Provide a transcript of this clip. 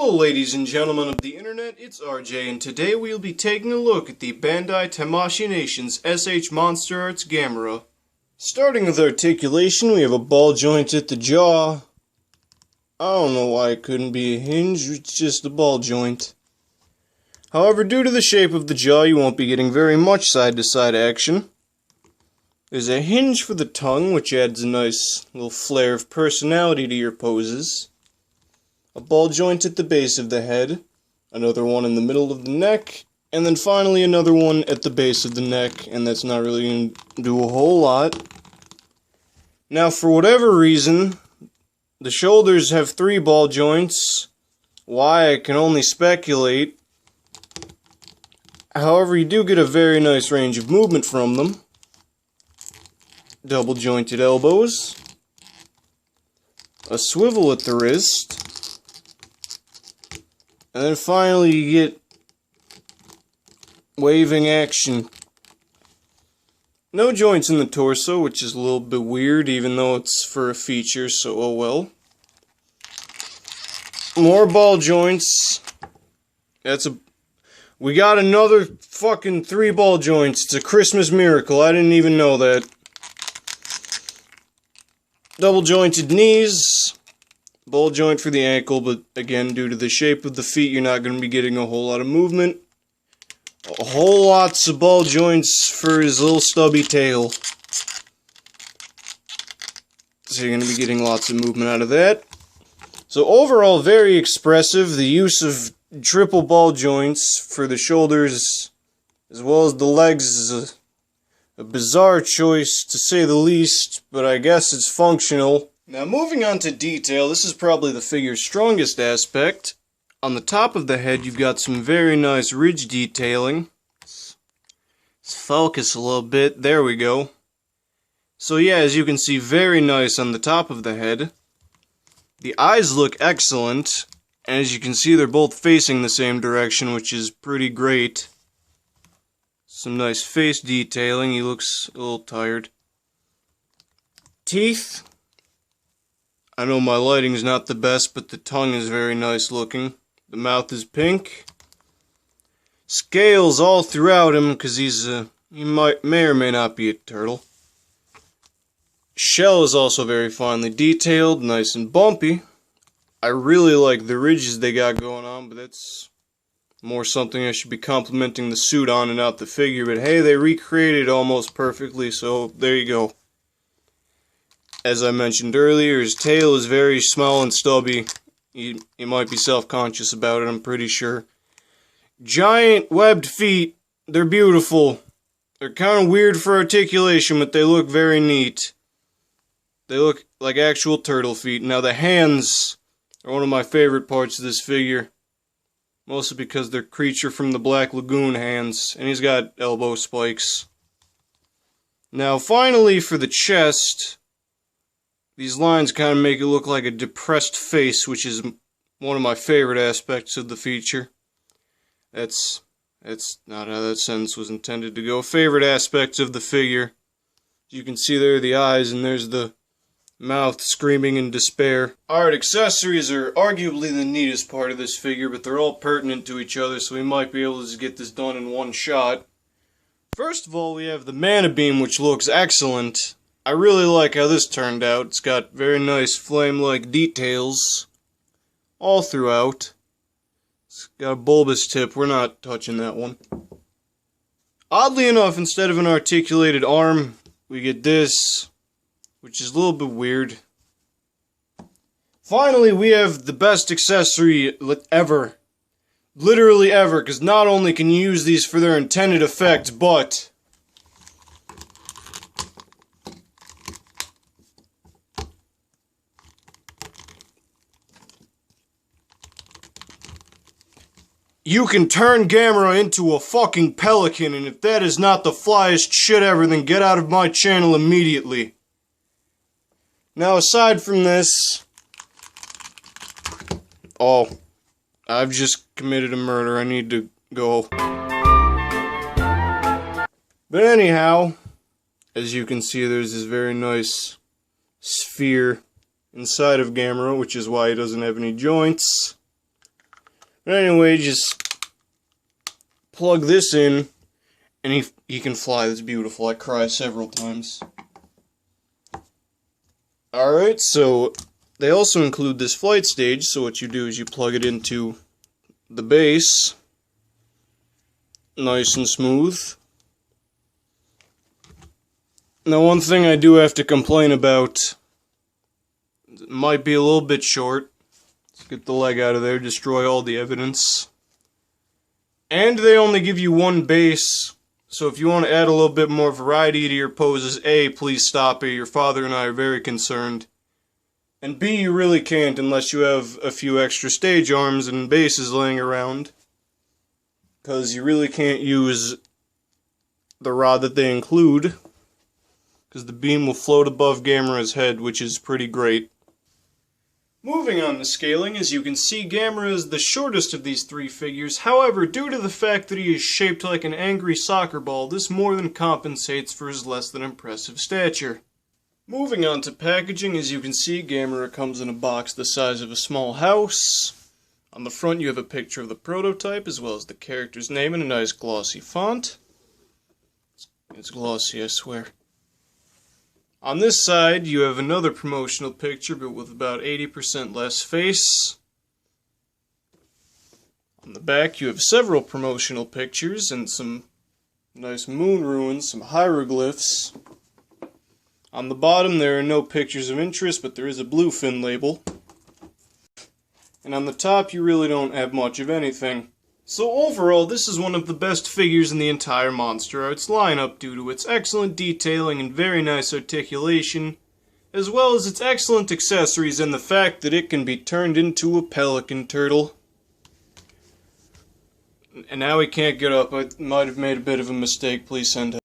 Hello ladies and gentlemen of the internet, it's RJ, and today we'll be taking a look at the Bandai Tamashii Nations SH MonsterArts Gamera. Starting with articulation, we have a ball joint at the jaw. I don't know why it couldn't be a hinge, it's just a ball joint. However, due to the shape of the jaw, you won't be getting very much side-to-side action. There's a hinge for the tongue, which adds a nice little flair of personality to your poses. A ball joint at the base of the head, another one in the middle of the neck, and then finally another one at the base of the neck, and that's not really going to do a whole lot. Now, for whatever reason, the shoulders have 3 ball joints. Why, I can only speculate. However, you do get a very nice range of movement from them. Double jointed elbows. A swivel at the wrist. And then finally you get waving action. No joints in the torso, which is a little bit weird, even though it's for a feature, so oh well. More ball joints. We got another fucking 3 ball joints. It's a Christmas miracle. I didn't even know that. Double jointed knees. Ball joint for the ankle, but again, due to the shape of the feet, you're not going to be getting a whole lot of movement. A whole lots of ball joints for his little stubby tail. So you're going to be getting lots of movement out of that. So overall, very expressive. The use of triple ball joints for the shoulders, as well as the legs, is a bizarre choice, to say the least, but I guess it's functional. Now, moving on to detail, this is probably the figure's strongest aspect. On the top of the head, you've got some very nice ridge detailing. Let's focus a little bit. There we go. So yeah, as you can see, very nice on the top of the head. The eyes look excellent, and as you can see, they're both facing the same direction, which is pretty great. Some nice face detailing. He looks a little tired. Teeth. I know my lighting's not the best, but the tongue is very nice looking. The mouth is pink. Scales all throughout him, because he may or may not be a turtle. Shell is also very finely detailed, nice and bumpy. I really like the ridges they got going on, but that's more something I should be complimenting the suit on and not the figure. But hey, they recreated it almost perfectly, so there you go. As I mentioned earlier, his tail is very small and stubby. You might be self-conscious about it, I'm pretty sure. Giant webbed feet. They're beautiful. They're kind of weird for articulation, but they look very neat. They look like actual turtle feet. Now the hands are one of my favorite parts of this figure. Mostly because they're Creature from the Black Lagoon hands. And he's got elbow spikes. Now finally for the chest, these lines kind of make it look like a depressed face, which is one of my favorite aspects of the feature. That's not how that sentence was intended to go. Favorite aspects of the figure. You can see there are the eyes, and there's the mouth screaming in despair. Alright, accessories are arguably the neatest part of this figure, but they're all pertinent to each other, so we might be able to just get this done in one shot. First of all, we have the mana beam, which looks excellent. I really like how this turned out. It's got very nice flame-like details all throughout. It's got a bulbous tip. We're not touching that one. Oddly enough, instead of an articulated arm, we get this, which is a little bit weird. Finally, we have the best accessory ever. Literally ever, because not only can you use these for their intended effect, but you can turn Gamera into a fucking pelican, and if that is not the flyest shit ever, then get out of my channel immediately. Now, aside from this, oh, I've just committed a murder. I need to go. But anyhow, as you can see, there's this very nice sphere inside of Gamera, which is why he doesn't have any joints. But anyway, just plug this in, and he can fly. That's beautiful. I cry several times. Alright, so they also include this flight stage, so what you do is you plug it into the base, nice and smooth. Now, one thing I do have to complain about, it might be a little bit short. Let's get the leg out of there, destroy all the evidence. And they only give you one base, so if you want to add a little bit more variety to your poses, A, please stop it. Your father and I are very concerned. And B, you really can't unless you have a few extra stage arms and bases laying around. Because you really can't use the rod that they include. Because the beam will float above Gamera's head, which is pretty great. Moving on to scaling, as you can see, Gamera is the shortest of these three figures. However, due to the fact that he is shaped like an angry soccer ball, this more than compensates for his less than impressive stature. Moving on to packaging, as you can see, Gamera comes in a box the size of a small house. On the front you have a picture of the prototype, as well as the character's name in a nice glossy font. It's glossy, I swear. On this side, you have another promotional picture, but with about 80% less face. On the back, you have several promotional pictures and some nice moon ruins, some hieroglyphs. On the bottom, there are no pictures of interest, but there is a bluefin label. And on the top, you really don't have much of anything. So overall, this is one of the best figures in the entire MonsterArts lineup due to its excellent detailing and very nice articulation, as well as its excellent accessories and the fact that it can be turned into a pelican turtle. And now he can't get up. I might have made a bit of a mistake. Please send help.